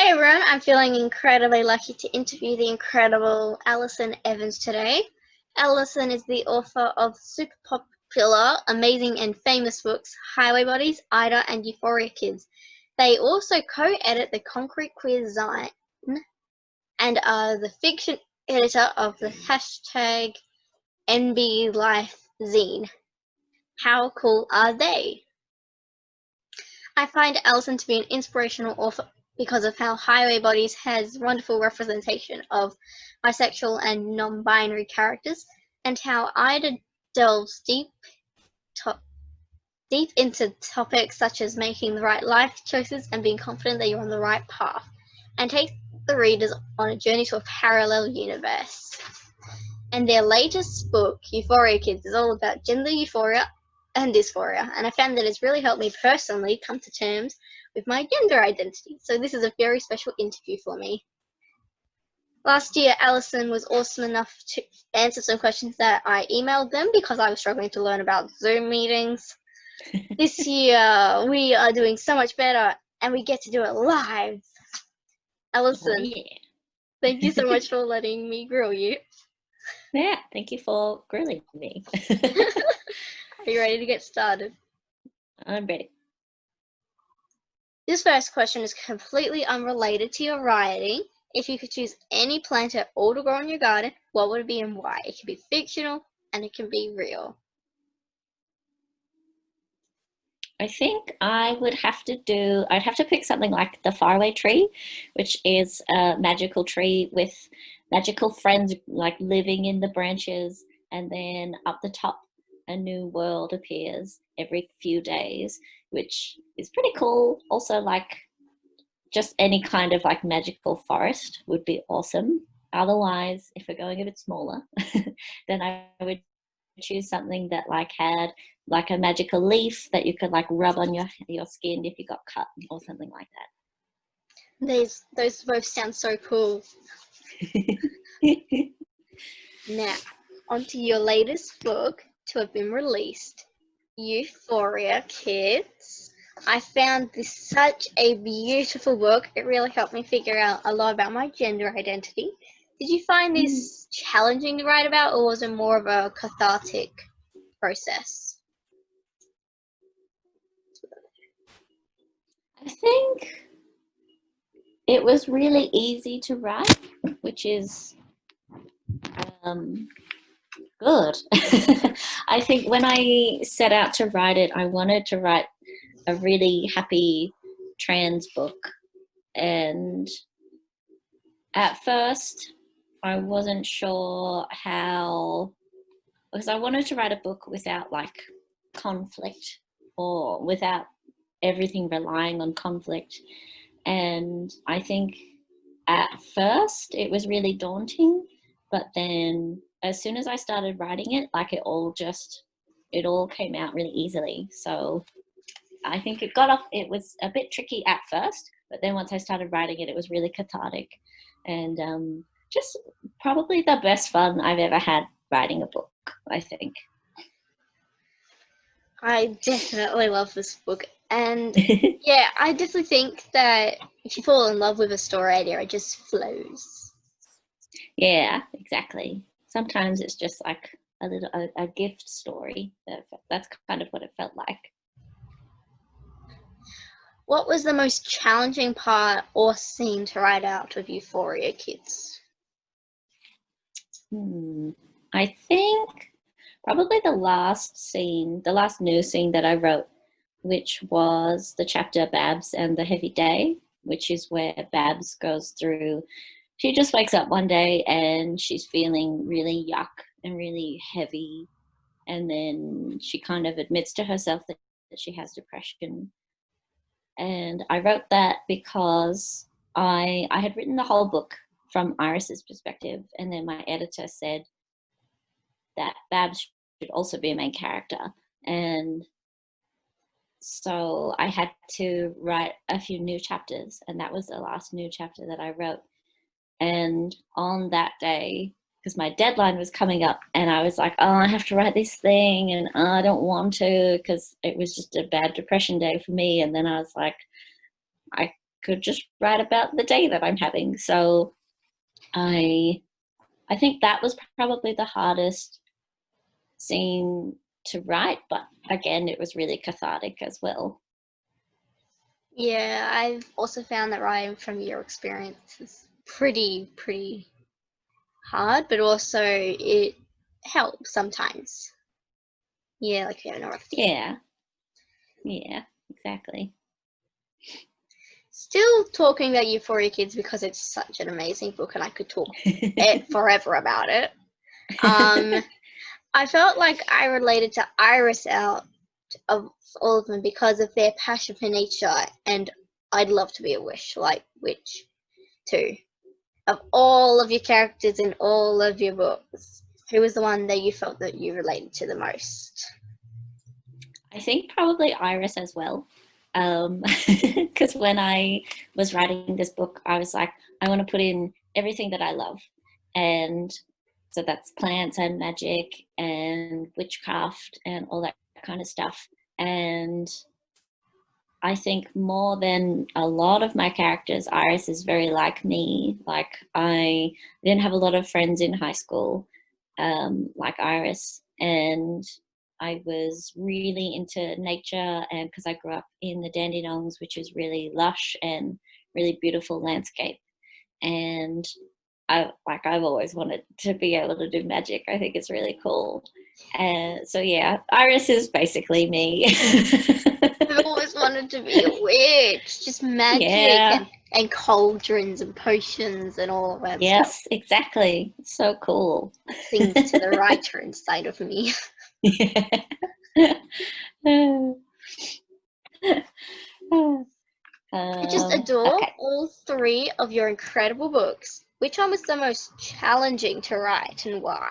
Hey everyone, I'm feeling incredibly lucky to interview the incredible Alison Evans today. Alison is the author of super popular, amazing and famous books Highway Bodies, Ida and Euphoria Kids. They also co-edit the Concrete Queer Zine and are the fiction editor of the hashtag NB Life zine. How cool are they? I find Alison to be an inspirational author because of how Highway Bodies has wonderful representation of bisexual and non-binary characters, and how Ida delves deep into topics such as making the right life choices and being confident that you're on the right path, and takes the readers on a journey to a parallel universe. And their latest book, Euphoria Kids, is all about gender euphoria and dysphoria, and I found that it's really helped me personally come to terms with my gender identity, so this is a very special interview for me. Last year, Alison was awesome enough to answer some questions that I emailed them because I was struggling to learn about Zoom meetings. This year, we are doing so much better, and we get to do it live. Alison, yeah. Thank you so much for letting me grill you. Yeah, thank you for grilling me. Are you ready to get started? I'm ready. This first question is completely unrelated to your writing. If you could choose any plant at all to grow in your garden, what would it be and why? It can be fictional and it can be real. I think I'd have to pick something like the faraway tree, which is a magical tree with magical friends like living in the branches, and then up the top a new world appears every few days, which is pretty cool. Also, like just any kind of like magical forest would be awesome. Otherwise, if we're going a bit smaller, then I would choose something that like had like a magical leaf that you could like rub on your skin if you got cut or something like that. Those both sound so cool. Now, onto your latest book to have been released, Euphoria Kids. I found this such a beautiful book. It really helped me figure out a lot about my gender identity. Did you find this challenging to write about, or was it more of a cathartic process? I think it was really easy to write, which is good. I think when I set out to write it, I wanted to write a really happy trans book. And at first, I wasn't sure how, because I wanted to write a book without like conflict or without everything relying on conflict. And I think at first it was really daunting, but then as soon as I started writing it, like it all came out really easily. So I think it was a bit tricky at first, but then once I started writing it, it was really cathartic and just probably the best fun I've ever had writing a book, I think. I definitely love this book. And yeah, I definitely think that if you fall in love with a story idea, it just flows. Yeah, exactly. Sometimes it's just like a gift story. That's kind of what it felt like. What was the most challenging part or scene to write out of Euphoria Kids? I think probably the last new scene that I wrote, which was the chapter Babs and the Heavy Day, which is where Babs goes through. She just wakes up one day and she's feeling really yuck and really heavy. And then she kind of admits to herself that she has depression. And I wrote that because I had written the whole book from Iris's perspective. And then my editor said that Babs should also be a main character. And so I had to write a few new chapters, and that was the last new chapter that I wrote. And on that day, because my deadline was coming up, and I was like, oh, I have to write this thing, and I don't want to, because it was just a bad depression day for me. And then I was like, I could just write about the day that I'm having. So I think that was probably the hardest scene to write, but again, it was really cathartic as well. Yeah, I've also found that writing from your experience is pretty hard, but also it helps sometimes. Yeah, like you have no rough day. Yeah, exactly. Still talking about Euphoria Kids because it's such an amazing book and I could talk forever about it. I felt like I related to Iris out of all of them because of their passion for nature, and I'd love to be a witch like Witch too. Of all of your characters in all of your books, who was the one that you felt that you related to the most? I think probably Iris as well. Because when I was writing this book, I was like, I want to put in everything that I love. And so that's plants and magic and witchcraft and all that kind of stuff. And I think more than a lot of my characters, Iris is very like me. Like I didn't have a lot of friends in high school, like Iris, and I was really into nature, and because I grew up in the Dandenongs, which is really lush and really beautiful landscape, and I've always wanted to be able to do magic. I think it's really cool. And so yeah, Iris is basically me. I've always wanted to be a witch, just magic Yeah. and cauldrons and potions and all of that stuff. Yes, exactly. So cool. Sings to the writer inside of me. Yeah. I just adore Okay. all three of your incredible books. Which one was the most challenging to write and why?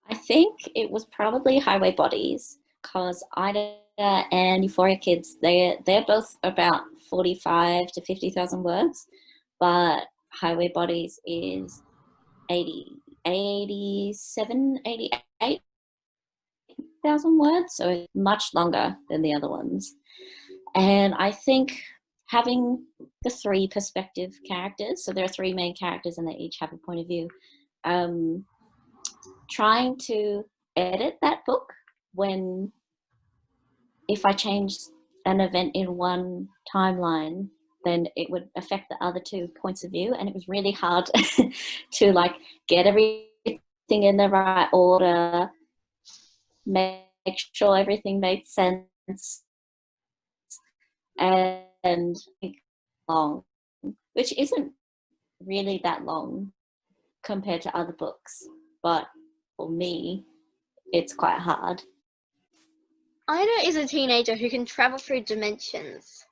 I think it was probably Highway Bodies because Ida and Euphoria Kids, they're both about 45 to 50,000 words, but Highway Bodies is 80, 87, 88,000 words, so it's much longer than the other ones. And I think having the three perspective characters, so there are three main characters and they each have a point of view, trying to edit that book when if I changed an event in one timeline, then it would affect the other two points of view, and it was really hard to like get everything in the right order, make sure everything made sense, and long, which isn't really that long compared to other books, but for me, it's quite hard. Ina is a teenager who can travel through dimensions.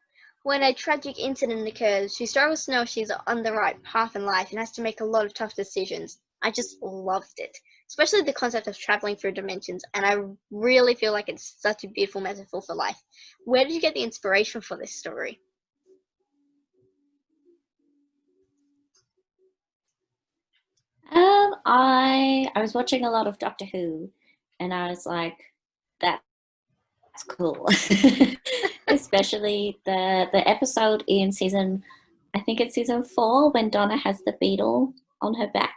When a tragic incident occurs, she struggles to know if she's on the right path in life and has to make a lot of tough decisions. I just loved it, especially the concept of traveling through dimensions, and I really feel like it's such a beautiful metaphor for life. Where did you get the inspiration for this story? I was watching a lot of Doctor Who, and I was like, that's cool. Especially the episode in I think it's season 4, when Donna has the beetle on her back,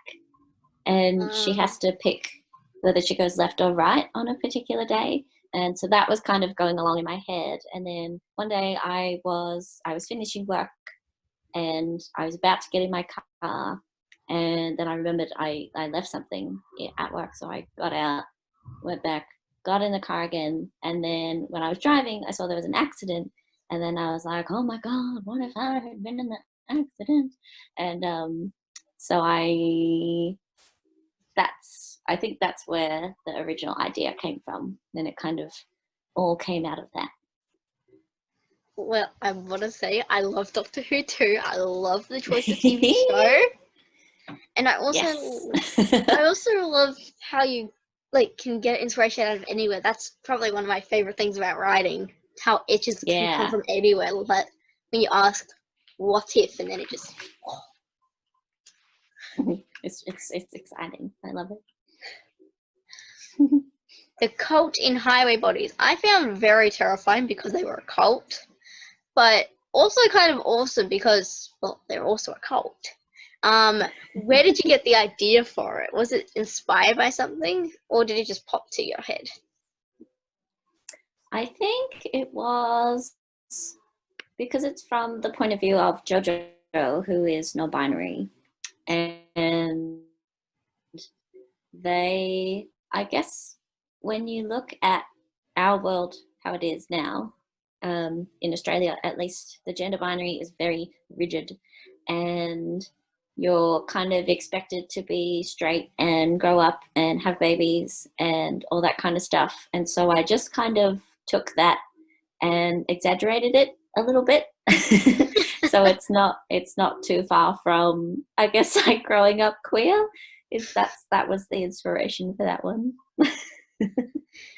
and she has to pick whether she goes left or right on a particular day. And so that was kind of going along in my head. And then one day I was finishing work and I was about to get in my car, and then I remembered I left something at work, so I got out, went back, got in the car again, and then when I was driving I saw there was an accident, and then I was like, oh my god, what if I had been in the accident? And so I think that's where the original idea came from. Then it kind of all came out of that. Well, I want to say I love Doctor Who too. I love the choice of TV show, and I also love how you like can get inspiration out of anywhere. That's probably one of my favorite things about writing. How itches can come from anywhere. But when you ask, "What if?" and then it just it's exciting. I love it. The cult in Highway Bodies I found very terrifying because they were a cult. but also kind of awesome because, well, they're also a cult. Where did you get the idea for it? Was it inspired by something, or did it just pop to your head? I think it was because it's from the point of view of Jojo, who is non-binary, and they, I guess, when you look at our world, how it is now, in Australia, at least, the gender binary is very rigid, and you're kind of expected to be straight and grow up and have babies and all that kind of stuff. And so I just kind of took that and exaggerated it a little bit. So it's not too far from, I guess, like growing up queer. That was the inspiration for that one.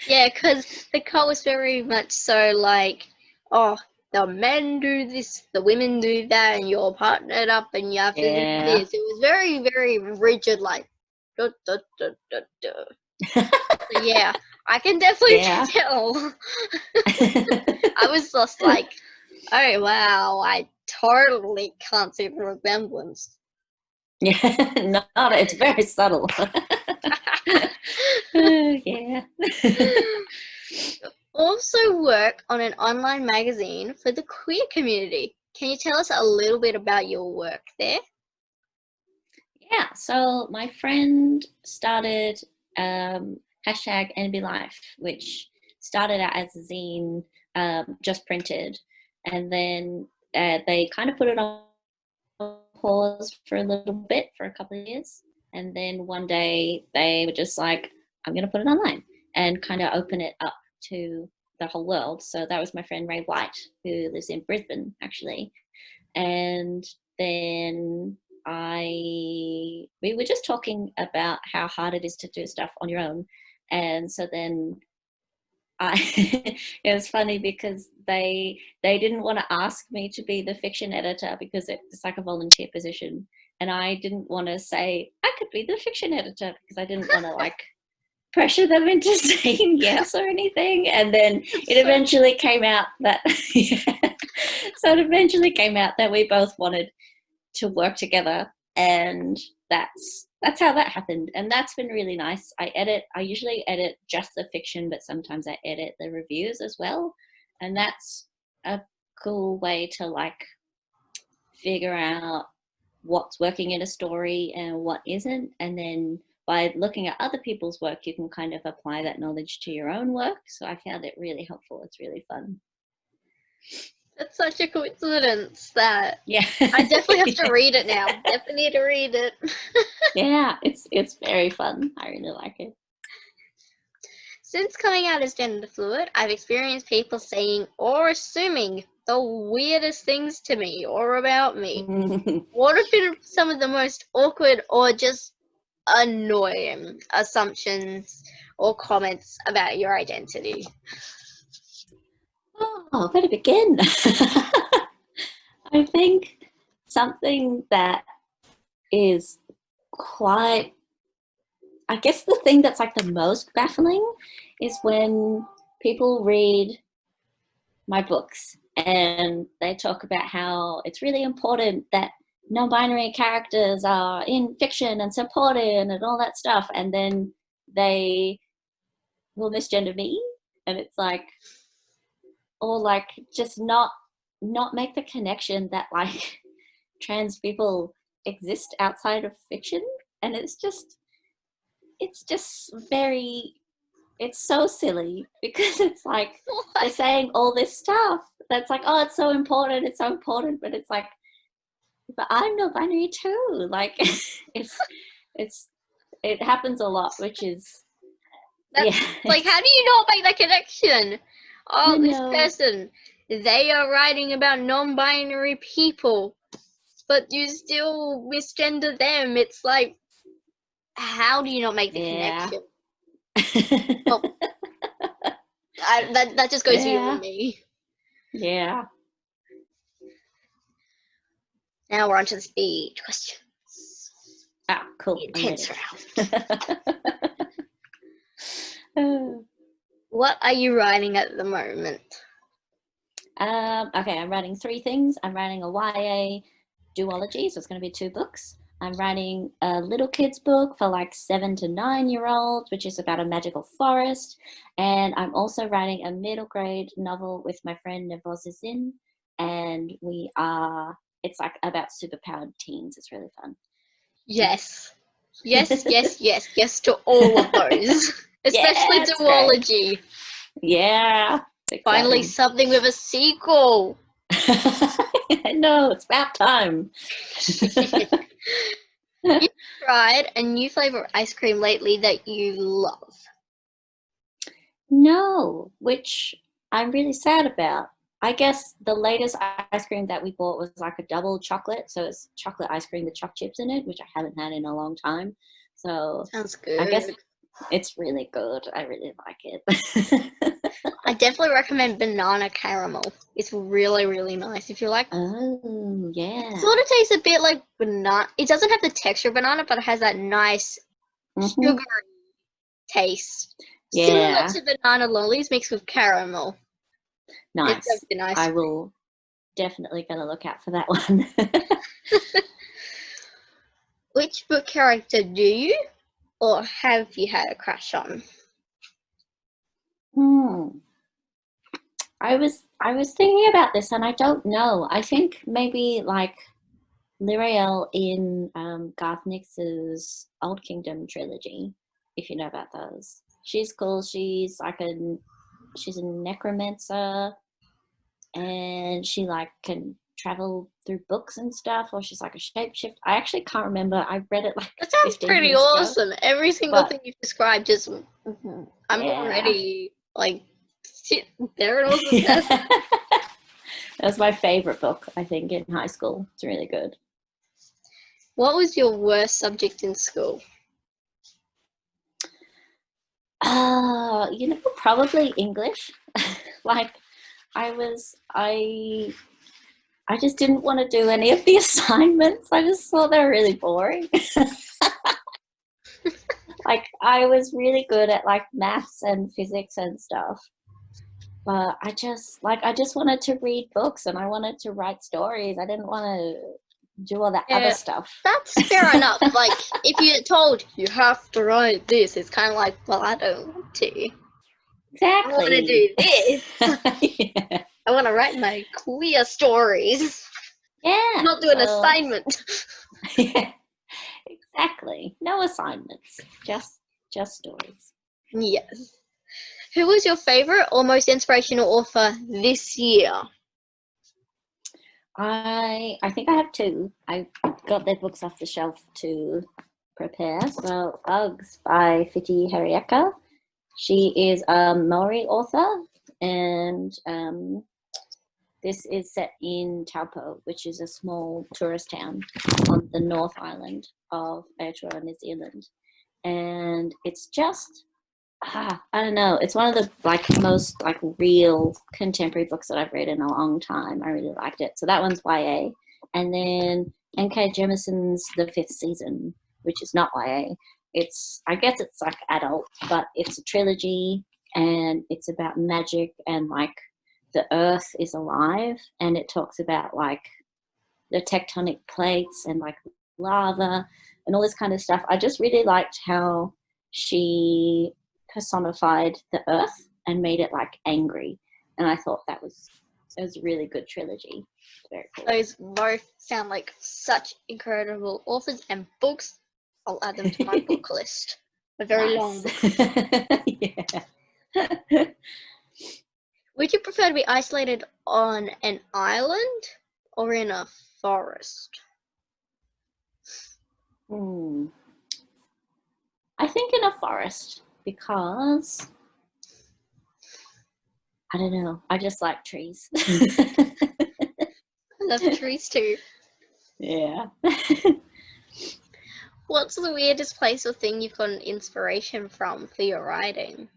Yeah, because the cult was very much so like, oh, the men do this, the women do that, and you're partnered up and you have to do this. It was very, very rigid, like, duh, duh, duh, duh, duh. So, yeah, I can definitely tell. I was just like, oh, wow, I totally can't see the resemblance. Yeah, it's very subtle. Yeah. Also work on an online magazine for the queer community. Can you tell us a little bit about your work there? Yeah, so my friend started hashtag #NBLife, which started out as a zine, just printed, and then they kind of put it on pause for a little bit for a couple of years, and then one day they were just like, I'm going to put it online and kind of open it up to the whole world. So that was my friend Ray White, who lives in Brisbane actually, and then we were just talking about how hard it is to do stuff on your own. And so then it was funny because they didn't want to ask me to be the fiction editor because it's like a volunteer position, and I didn't want to say I could be the fiction editor because I didn't want to like pressure them into saying yes or anything. And then it eventually came out that so it eventually came out that we both wanted to work together, and that's how that happened. And that's been really nice. I usually edit just the fiction, but sometimes I edit the reviews as well, and that's a cool way to like figure out what's working in a story and what isn't, and then by looking at other people's work you can kind of apply that knowledge to your own work. So I found it really helpful. It's really fun. That's such a coincidence that Yeah. I definitely have to read it now. Definitely need to read it. Yeah, it's very fun. I really like it. Since coming out as gender fluid, I've experienced people saying or assuming the weirdest things to me or about me. What have been some of the most awkward or just annoying assumptions or comments about your identity? Oh, where to begin? I think something that is quite, I guess the thing that's like the most baffling is when people read my books and they talk about how it's really important that non-binary characters are in fiction and supported and all that stuff, and then they will misgender me, and it's like, or like just not make the connection that like trans people exist outside of fiction. And it's just very, it's so silly because it's like they're saying all this stuff that's like, oh, it's so important, but it's like, but I'm no binary too. Like it happens a lot, which is like, how do you not make that connection? Oh, this know. person, they are writing about non-binary people, but you still misgender them. It's like, how do you not make the connection? Well, that just goes you and me. Yeah. Now we're on to the speed questions. Ah, cool. The intense round. Uh, What are you writing at the moment? Okay, I'm writing 3 things. I'm writing a YA duology, so it's going to be 2 books. I'm writing a little kids book for like 7 to 9-year-olds, which is about a magical forest. And I'm also writing a middle grade novel with my friend Nevozizin, and it's like about superpowered teens. It's really fun. Yes. Yes, yes, yes, yes to all of those. Especially Yeah, it's duology. great. Yeah. Finally something with a sequel. I know, it's about time. You tried a new flavor of ice cream lately that you love? No, which I'm really sad about. I guess the latest ice cream that we bought was like a double chocolate. So it's chocolate ice cream with choc chips in it, which I haven't had in a long time. So Sounds I guess good. it's really good. I really like it. I definitely recommend banana caramel. It's really, really nice. If you like, Oh, yeah. it sort of tastes a bit like banana. It doesn't have the texture of banana, but it has that nice Mm-hmm. sugary taste. Similar Yeah, to banana lollies mixed with caramel. It's nice. really nice. I will definitely gonna look out for that one. Which book character do you or have you had a crush on? I was thinking about this and I don't know. I think maybe like Lyrael in Garth Nix's Old Kingdom trilogy, if you know about those. She's cool. She's a necromancer, and she like can travel through books and stuff, or she's like a shapeshift. I actually can't remember. I read it like That sounds 15 pretty years ago. awesome. Every single But thing you've described just, I'm yeah. already like, shit, they're an awesome person. That was my favorite book, I think, in high school. It's really good. What was your worst subject in school? Probably English. Like I just didn't want to do any of the assignments. I just thought they were really boring. Like I was really good at like maths and physics and stuff. But I just wanted to read books and I wanted to write stories. I didn't want to do all that other stuff. That's fair enough. Like, if you're told you have to write this, it's kind of like, well, I don't want to. Exactly. I want to do this. Yeah. I want to write my queer stories. Yeah. Not do an assignment. Yeah. Exactly. No assignments. Just stories. Yes. Who was your favorite or most inspirational author this year? I think I have 2. I got their books off the shelf to prepare. So Uggs by Fiti Harieka. She is a Maori author, and this is set in Taupo, which is a small tourist town on the North Island of Aotearoa, New Zealand. And it's just I don't know. It's one of the most real contemporary books that I've read in a long time. I really liked it. So that one's YA, and then N.K. Jemison's The Fifth Season, which is not YA. I guess it's like adult, but it's a trilogy, and it's about magic and like the Earth is alive, and it talks about like the tectonic plates and like lava and all this kind of stuff. I just really liked how she personified the earth and made it like angry, and I thought it was a really good trilogy. Very cool. Those both sound like such incredible authors and books. I'll add them to my book list. A very long book. Yeah. Would you prefer to be isolated on an island or in a forest? I think in a forest, because I don't know, I just like trees. I love trees too. Yeah. What's the weirdest place or thing you've gotten inspiration from for your writing?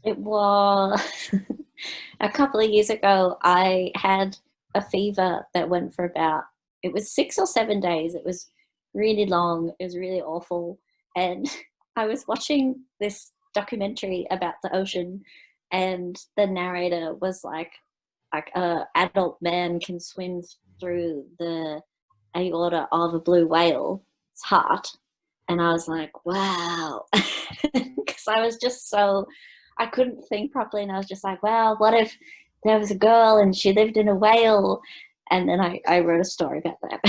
It was a couple of years ago. I had a fever that went for it was 6 or 7 days. It was really long. It was really awful. And I was watching this documentary about the ocean, and the narrator was like a adult man can swim through the aorta of a blue whale's heart. And I was like, wow. Because I was just so, I couldn't think properly. And I was just like, wow, what if there was a girl and she lived in a whale? And then I wrote a story about that.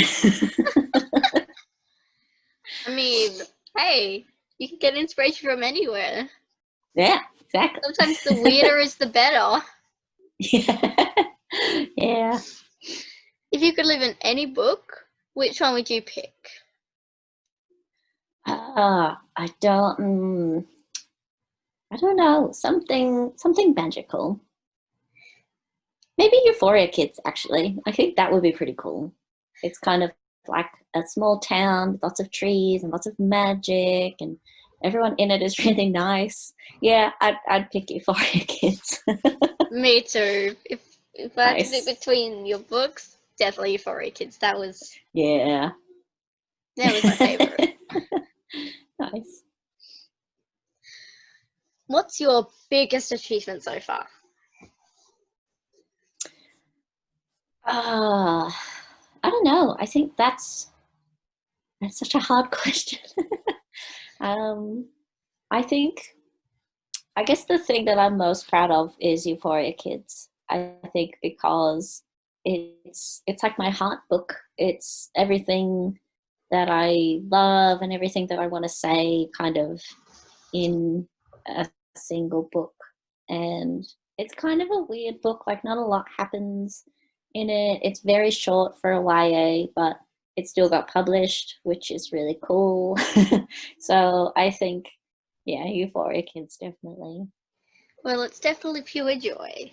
I mean, hey, you can get inspiration from anywhere. Yeah, exactly. Sometimes the weirder is the better. Yeah. Yeah. If you could live in any book, which one would you pick? I don't know. Something magical. Maybe Euphoria Kids, actually. I think that would be pretty cool. It's kind of like a small town with lots of trees and lots of magic, and everyone in it is really nice. Yeah, I'd pick Euphoria Kids. Me too. If I had to pick Nice. between your books, definitely Euphoria Kids. That was Yeah. my favorite. Nice. What's your biggest achievement so far? I don't know. I think that's such a hard question. um, I think I guess the thing that I'm most proud of is Euphoria Kids. I think because it's like my heart book. It's everything that I love and everything that I want to say kind of in a single book. And it's kind of a weird book, like not a lot happens in it. It's very short for a YA, but it still got published, which is really cool. So I think, yeah, Euphoria Kids definitely. Well, it's definitely pure joy.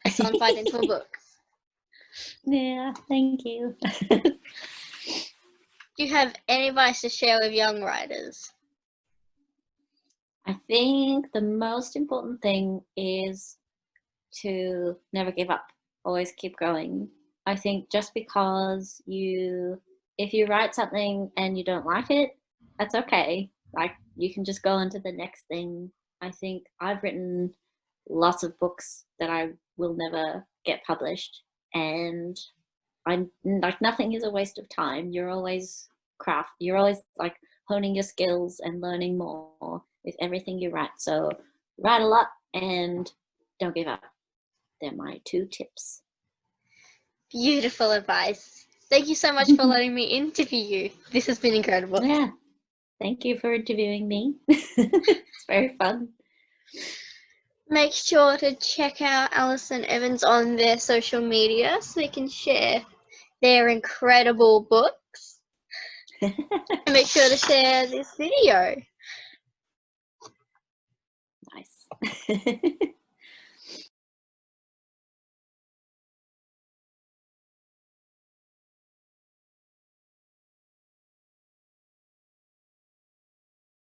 Personified into a book. Yeah, thank you. Do you have any advice to share with young writers? I think the most important thing is to never give up, always keep going. I think just because if you write something and you don't like it, that's okay. Like, you can just go on to the next thing. I think I've written lots of books that I will never get published, and I'm like, nothing is a waste of time. You're always like honing your skills and learning more with everything you write. So write a lot and don't give up. They're my 2 tips. Beautiful advice. Thank you so much for letting me interview you. This has been incredible. Yeah, thank you for interviewing me. It's very fun. Make sure to check out Alison Evans on their social media so they can share their incredible books. And make sure to share this video. Nice.